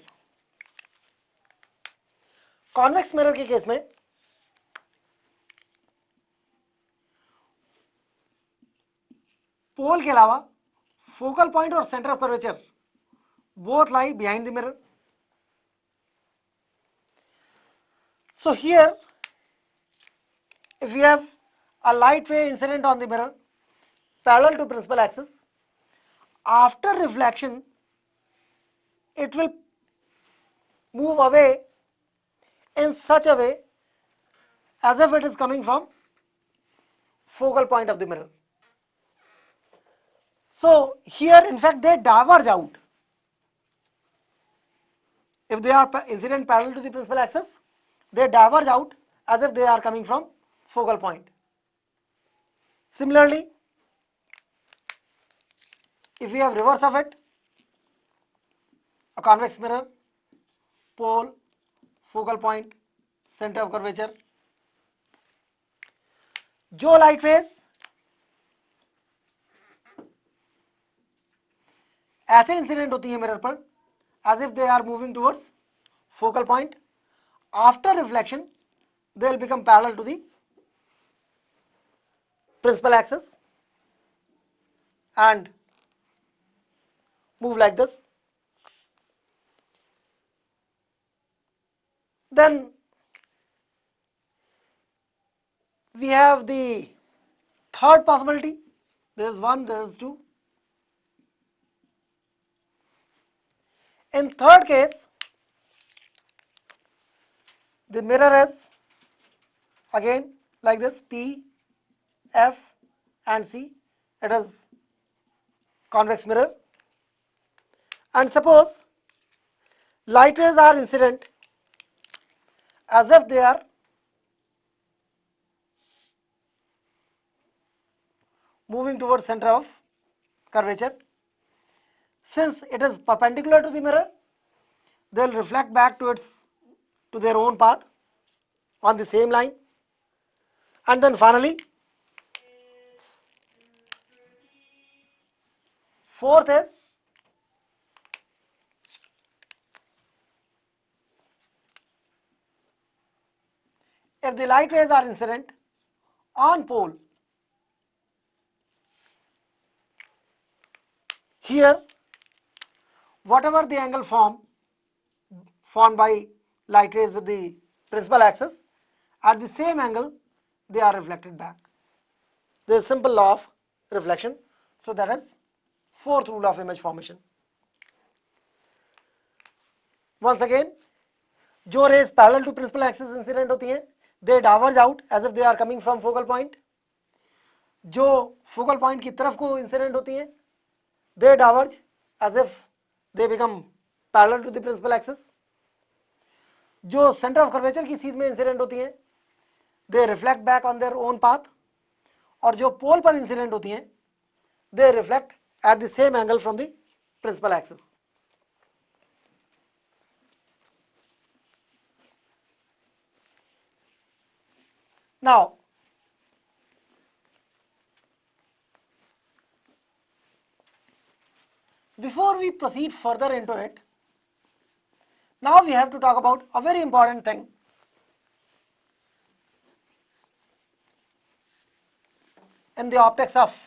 के case में पोल के अलावा focal point और centre of curvature both lie behind the mirror. So here, if we have a light ray incident on the mirror parallel to principal axis, after reflection it will move away in such a way as if it is coming from focal point of the mirror. So here in fact they diverge out. If they are incident parallel to the principal axis, they diverge out as if they are coming from focal point. Similarly, if we have reverse of it, a convex mirror, pole, focal point, center of curvature, जो light raise ऐसे incident होती है mirror पर as if they are moving towards focal point, after reflection they will become parallel to the principal axis and move like this. Then we have the third possibility. There is one, there is two. In third case, the mirror is again like this, P, F and C. It is convex mirror, and suppose light rays are incident as if they are moving towards center of curvature. Since it is perpendicular to the mirror, they will reflect back to their own path on the same line. And then finally, fourth is if the light rays are incident on pole, here whatever the angle formed by light rays with the principal axis, at the same angle they are reflected back. There is simple law of reflection. So that is fourth rule of image formation. Once again, जो rays parallel to principal axis incident होती हैं, they diverge out as if they are coming from focal point. जो focal point की तरफ को incident होती हैं, they diverge as if they become parallel to the principal axis. जो center of curvature की सीध में incident होती हैं, they reflect back on their own path. और जो पोल पर इंसिडेंट होती हैं, they reflect at the same angle from the principal axis. Now, before we proceed further into it, now we have to talk about a very important thing. In the optics of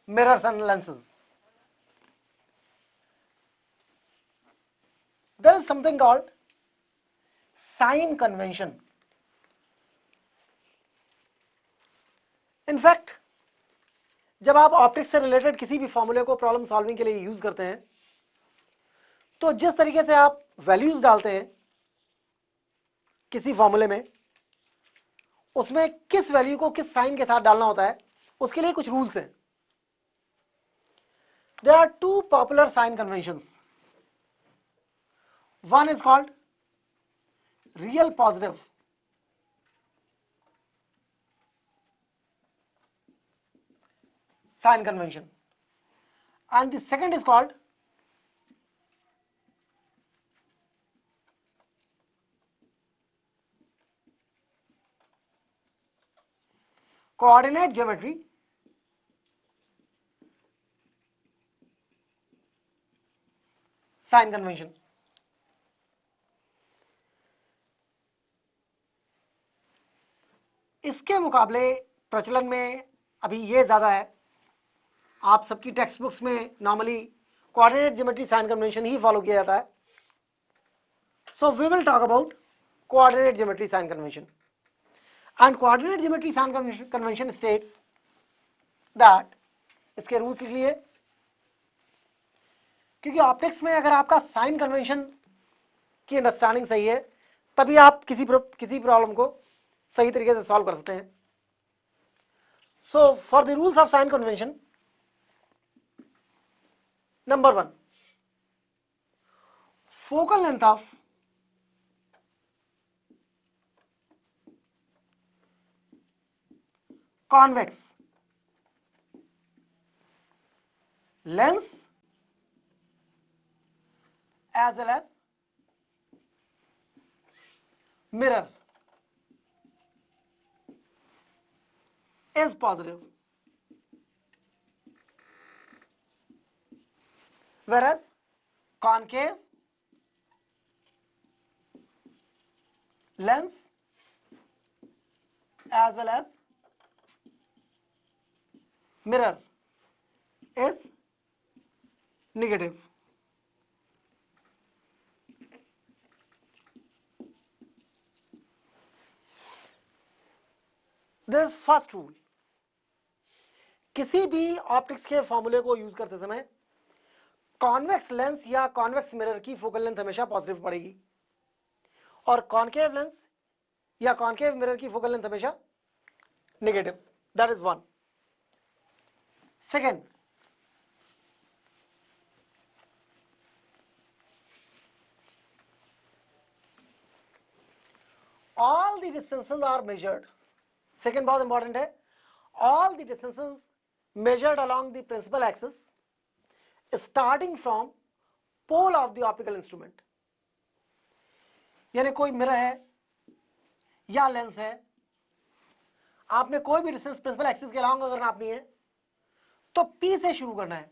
mirrors and lenses, there is something called sign convention. In fact जब आप optics से related किसी भी फॉर्मूले को problem solving के लिए use करते हैं तो जिस तरीके से आप वैल्यूज डालते हैं किसी फॉर्मूले में, उसमें किस वैल्यू को किस साइन के साथ डालना होता है उसके लिए कुछ रूल्स हैं. There are two popular sign conventions. One is called real positive sign convention, and the second is called coordinate geometry sign convention. इसके मुकाबले प्रचलन में अभी ये ज़्यादा है. आप सबकी टेक्स्ट बुक्स में normally coordinate geometry sign convention ही फॉलो किया जाता है. So we will talk about coordinate geometry sign convention. And coordinate geometry sign convention states that, इसके रूल्स लिख लिए, क्योंकि ऑप्टिक्स में अगर आपका साइन कन्वेंशन की अंडरस्टैंडिंग सही है तभी आप किसी प्रॉब्लम को सही तरीके से सॉल्व कर सकते हैं. So for the rules of sine convention, number 1, focal length of convex lens as well as mirror is positive, whereas concave lens as well as mirror is negative. This first rule, किसी भी optics के फॉर्मूले को use करते समय convex lens या convex mirror की focal length हमेशा पॉजिटिव पड़ेगी और कॉनकेव लेंस या कॉनकेव मिरर की फोकल लेंथ हमेशा negative. That is 1. Second, all the distances are measured. Second बहुत इंपॉर्टेंट है. all the distances measured along the principal axis starting from pole of the optical instrument. यानी कोई mirror है या lens है, आपने कोई भी डिस्टेंस प्रिंसिपल एक्सिस के अलाउंग अगर नापनी है तो P से शुरू करना है.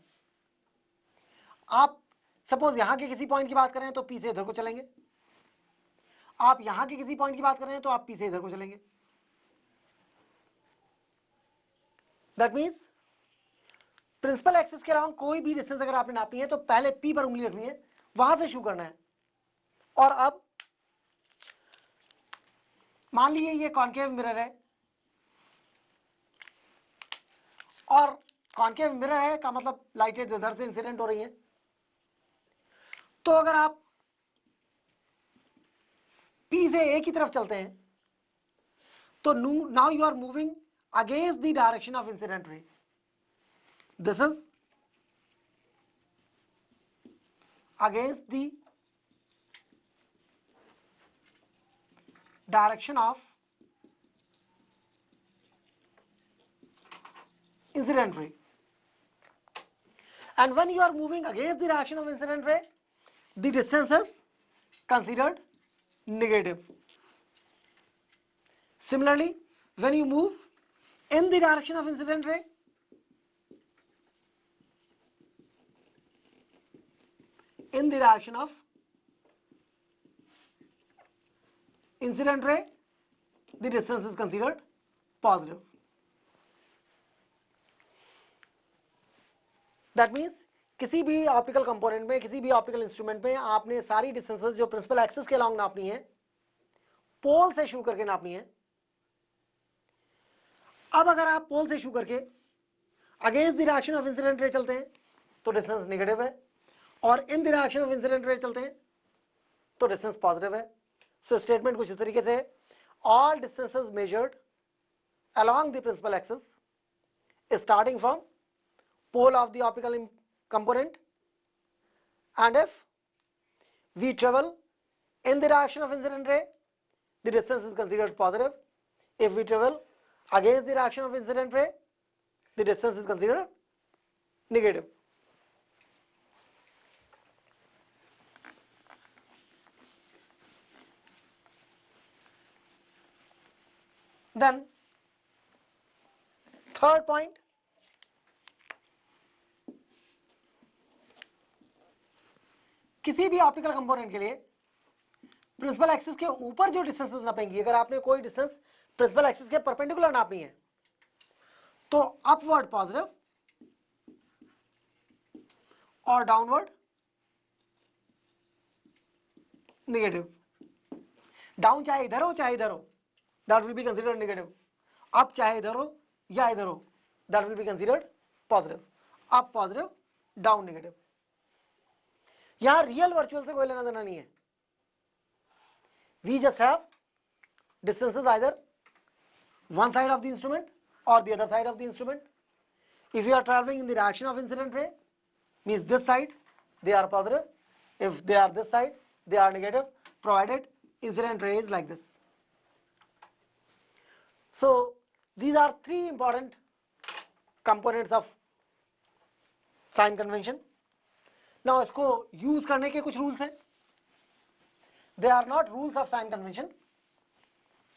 आप सपोज यहां के किसी पॉइंट की बात करें तो P से इधर को चलेंगे, आप यहां के किसी पॉइंट की बात कर रहे हैं तो आप P से इधर को चलेंगे. दैट मीन्स प्रिंसिपल एक्सिस के अलावा कोई भी डिस्टेंस अगर आपने नापनी है तो पहले P पर उंगली रखनी है, वहां से शुरू करना है. और अब मान लीजिए ये कॉनकेव मिरर है और कॉनकेव मिरर है का मतलब लाइटें इधर से इंसिडेंट हो रही हैं. तो अगर आप P से A की तरफ चलते हैं तो now you are moving against the direction of incident ray. This is against the direction of incident ray, and when you are moving against the direction of incident ray, the distance is considered negative. Similarly, when you move in the direction of incident ray, in the direction of incident ray, the distance is considered positive. That means किसी भी optical component में, किसी भी optical instrument में आपने सारी distances जो principal axis के अलाउंग नापनी है, पोल से शुरू करके नापनी है. अब अगर आप पोल से इशू करके against the direction of incident रे चलते हैं तो डिस्टेंस नेगेटिव है, और in the direction of incident रे चलते हैं तो डिस्टेंस पॉजिटिव है। सो स्टेटमेंट कुछ इस तरीके से, all distances measured along the principal axis starting from pole of the optical component, and if we travel in the direction of incident ray, the distance is considered positive. If we travel against the direction of incident ray, the distance is considered negative. Then third point, किसी भी optical component के लिए principal axis के ऊपर जो distances नापेंगी, अगर आपने कोई डिस्टेंस प्रिंसिपल एक्सिस के परपेंडिकुलर नापनी है तो अपवर्ड पॉजिटिव और डाउनवर्ड नेगेटिव। डाउन चाहे इधर हो चाहे इधर हो, that will be considered negative. Up चाहे इधर हो या इधर हो, that will be considered positive. Up positive, down negative. यहां रियल वर्चुअल से कोई लेना देना नहीं है। We just have distances either one side of the instrument or the other side of the instrument. If you are traveling in the direction of incident ray, means this side they are positive, if they are this side they are negative, provided incident ray is like this. So these are three important components of sign convention. Now इसको use करने के कुछ rules हैं. They are not rules of sign convention,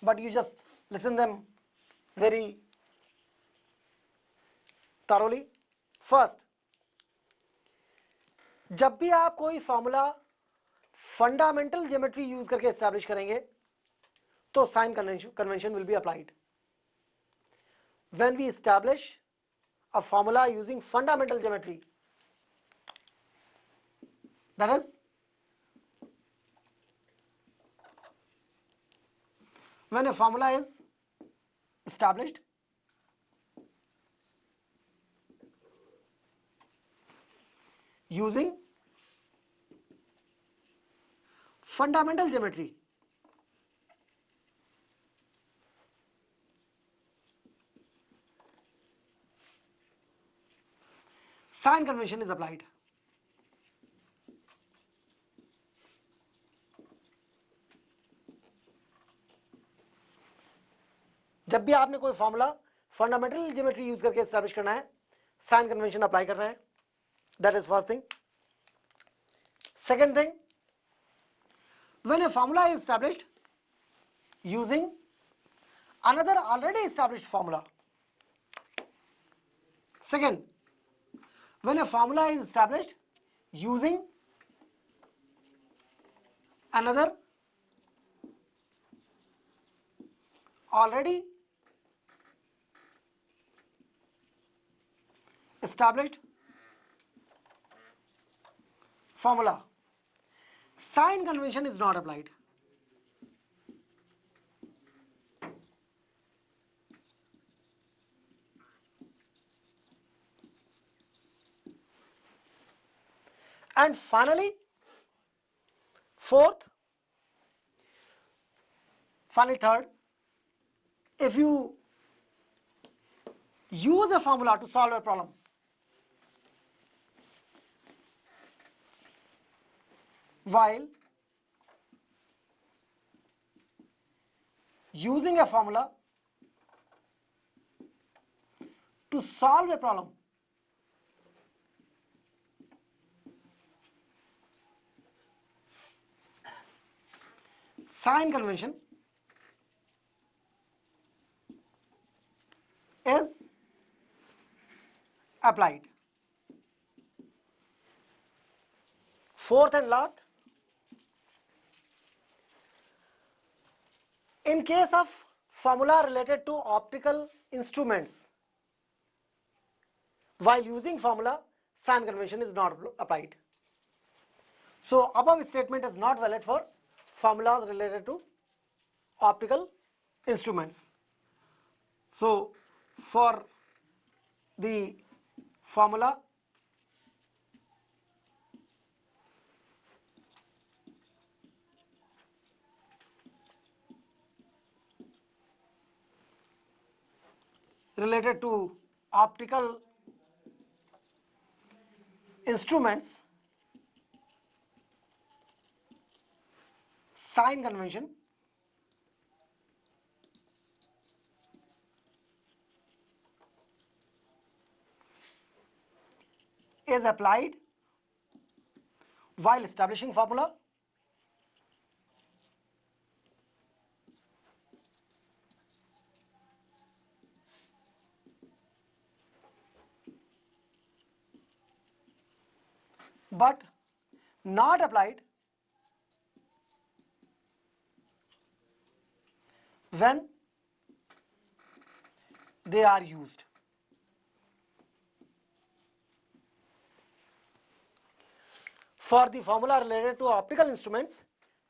but you just listen them very thoroughly. First, जब भी आप कोई formula fundamental geometry use करके एस्टैब्लिश करेंगे तो sign convention will be applied. When we establish a formula using fundamental geometry, that is, when a formula is established using fundamental geometry, sign convention is applied. जब भी आपने कोई formula fundamental geometry use करके establish करना है, sign convention apply करना है. That is first thing. Second thing, when a formula is established using another already established formula. Second, when a formula is established using another already established formula, sign convention is not applied. And finally, third, if you use a formula to solve a problem, while using a formula to solve a problem, sign convention is applied. Fourth and last, in case of formula related to optical instruments, while using formula, sign convention is not applied. So above statement is not valid for formulas related to optical instruments. So for the formula related to optical instruments, sign convention is applied while establishing formula but not applied when they are used. For the formula related to optical instruments,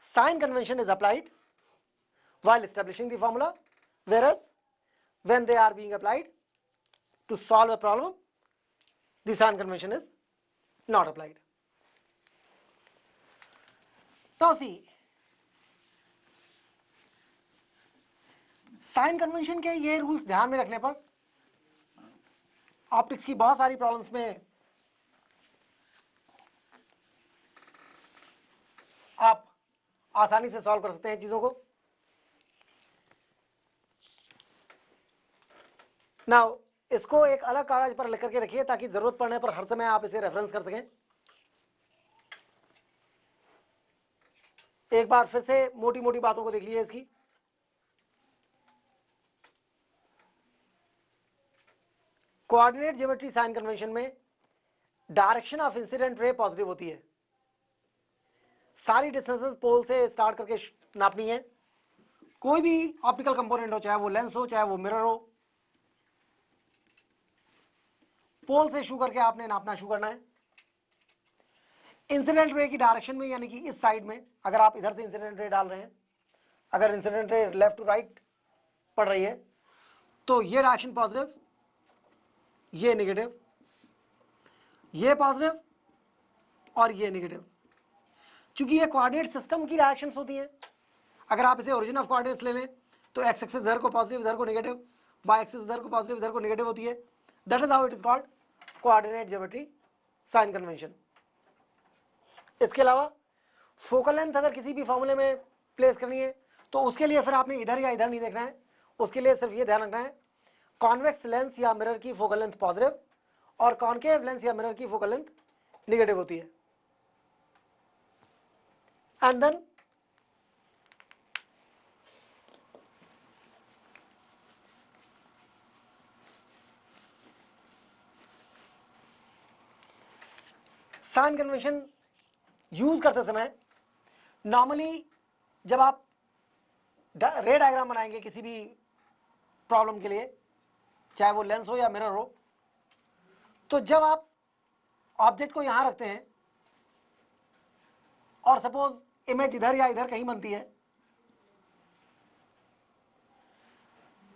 sign convention is applied while establishing the formula, whereas when they are being applied to solve a problem, the sign convention is not applied. Now see, sign convention के ये rules ध्यान में रखने पर optics की बहुत सारी problems में आप आसानी से सॉल्व कर सकते हैं चीजों को. नाउ इसको एक अलग कागज पर लिख करके रखिए ताकि जरूरत पड़ने पर हर समय आप इसे रेफरेंस कर सकें. एक बार फिर से मोटी मोटी बातों को देख लीजिए इसकी. कोऑर्डिनेट ज्योमेट्री साइन कन्वेंशन में डायरेक्शन ऑफ इंसिडेंट रे पॉजिटिव होती है. सारी डिस्टेंसेस पोल से स्टार्ट करके नापनी है. कोई भी ऑप्टिकल कंपोनेंट हो, चाहे वो लेंस हो चाहे वो मिरर हो, पोल से शुरू करके आपने नापना शुरू करना है. इंसिडेंट रे की डायरेक्शन में, यानी कि इस साइड में, अगर आप इधर से इंसिडेंट रे डाल रहे हैं, अगर incident ray left to right पड़ रही है तो ये डायरेक्शन पॉजिटिव, ये नेगेटिव, ये पॉजिटिव और ये नेगेटिव. क्योंकि ये कोऑर्डिनेट सिस्टम की डायरेक्शंस होती हैं. अगर आप इसे ओरिजिन ऑफ कोऑर्डिनेट्स ले लें तो एक्स एक्सिस इधर को पॉजिटिव इधर को नेगेटिव, वाई एक्सिस इधर को पॉजिटिव इधर को नेगेटिव होती है. That is how it is called coordinate geometry sign convention. इसके अलावा फोकल लेंथ अगर किसी भी फॉर्मूले में प्लेस करनी है तो उसके लिए फिर आपने इधर या इधर नहीं देखना है. उसके लिए सिर्फ ये ध्यान रखना है कॉन्वेक्स लेंस या मिरर की फोकल लेंथ पॉजिटिव और कॉनकेव लेंस या मिरर की फोकल लेंथ नेगेटिव होती है. And then sign convention use करते समय नॉर्मली जब आप रे डायग्राम बनाएंगे किसी भी प्रॉब्लम के लिए, चाहे वो लेंस हो या मिरर हो, तो जब आप ऑब्जेक्ट को यहां रखते हैं और सपोज इमेज इधर या इधर कहीं बनती है,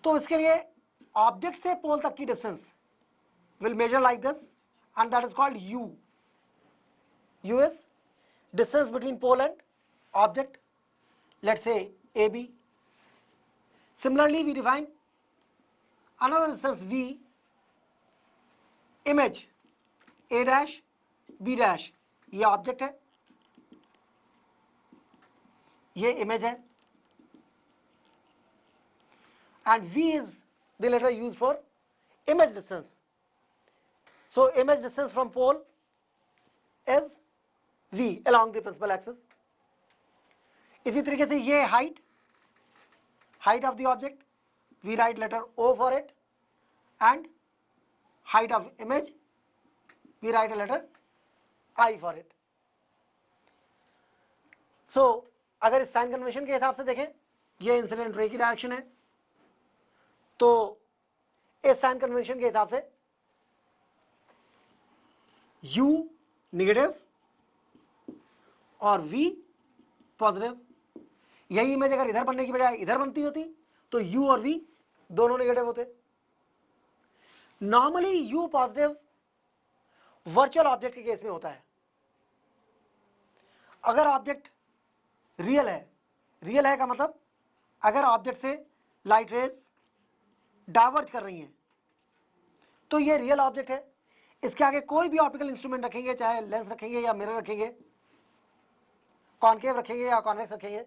तो इसके लिए ऑब्जेक्ट से पोल तक की distance will measure like this and that is called you. U is distance between pole and object, let's say AB. Similarly, we define another distance V, image A dash B dash. ये object है, ये image है, and V is the letter used for image distance. So image distance from pole is V along the principal axis. इसी तरीके से ये height of the object, we write letter O for it, and height of image, we write a letter I for it. So अगर इस sign convention के हिसाब से देखें, ये इंसिडेंट रे की डायरेक्शन है, तो इस साइन कन्वेंशन के हिसाब से U नेगेटिव और V पॉजिटिव. यही इमेज अगर इधर बनने की बजाय इधर बनती होती तो U और V दोनों नेगेटिव होते. Normally you positive virtual object के केस में होता है। अगर ऑब्जेक्ट रियल है का मतलब अगर ऑब्जेक्ट से लाइट रेज डाइवर्ज कर रही हैं तो ये रियल ऑब्जेक्ट है। इसके आगे कोई भी ऑप्टिकल इंस्ट्रूमेंट रखेंगे, चाहे लेंस रखेंगे या मिरर रखेंगे, कॉन्केव रखेंगे या कॉन्वेक्स रखेंगे,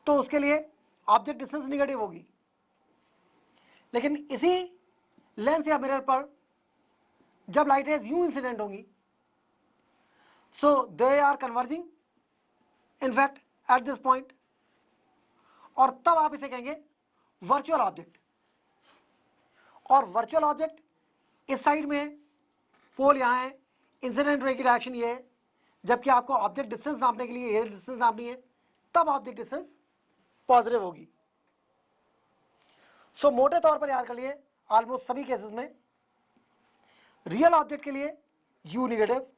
तो उसके लिए ऑब्जेक्ट डिस्टेंस निगेटिव होगी। लेकिन इसी लेंस या मिरर पर जब लाइट रेज यूं इंसिडेंट होंगी, so they are converging in fact at this point, और तब आप इसे कहेंगे वर्चुअल ऑब्जेक्ट। और वर्चुअल ऑब्जेक्ट इस साइड में है, पोल यहाँ है, इंसिडेंट रे की डायरेक्शन ये है, जबकि आपको ऑब्जेक्ट डिस्टेंस नापने के लिए ये डिस्टेंस नापनी है, तब ऑब्जेक्ट डिस्टेंस पॉजिटिव होगी। सो मोटे तौर पर याद कर लिए, ऑलमोस्ट सभी केसेस में रियल ऑब्जेक्ट के लिए you negative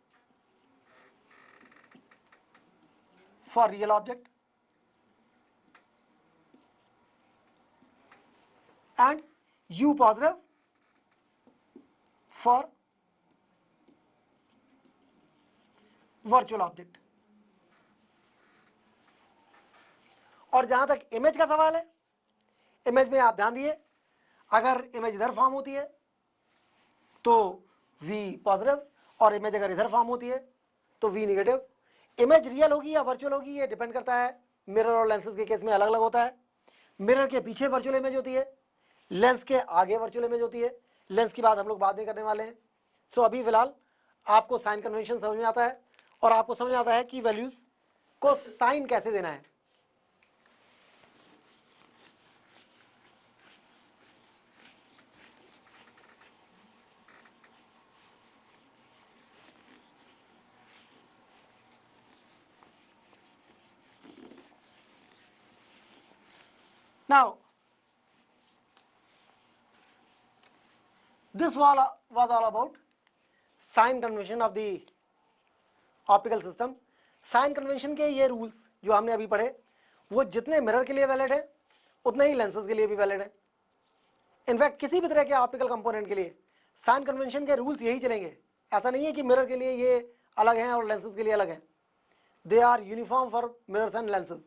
for real object and u positive for virtual object। और जहां तक इमेज का सवाल है, इमेज में आप ध्यान दिए, अगर इमेज इधर फॉर्म होती है तो v पॉजिटिव, और इमेज अगर इधर फॉर्म होती है तो v निगेटिव। इमेज रियल होगी या वर्चुअल होगी ये डिपेंड करता है, मिरर और लेंसेज के केस में अलग अलग होता है। मिरर के पीछे वर्चुअल इमेज होती है, लेंस के आगे वर्चुअल इमेज होती है। लेंस की बात हम लोग बाद में करने वाले हैं। सो अभी फिलहाल आपको साइन कन्वेंशन समझ में आता है और आपको समझ आता है कि वैल्यूज को साइन कैसे देना है। Now this was all about sign convention of the optical system। Sign convention के ये रूल्स जो हमने अभी पढ़े वो जितने मिरर के लिए वैलिड है उतने ही लेंसेज के लिए भी वैलिड है। इनफैक्ट किसी भी तरह के ऑप्टिकल कंपोनेंट के लिए साइन कन्वेंशन के रूल्स यही चलेंगे। ऐसा नहीं है कि मिरर के लिए ये अलग हैं और लेंसेज के लिए अलग हैं, they are uniform for mirrors and lenses.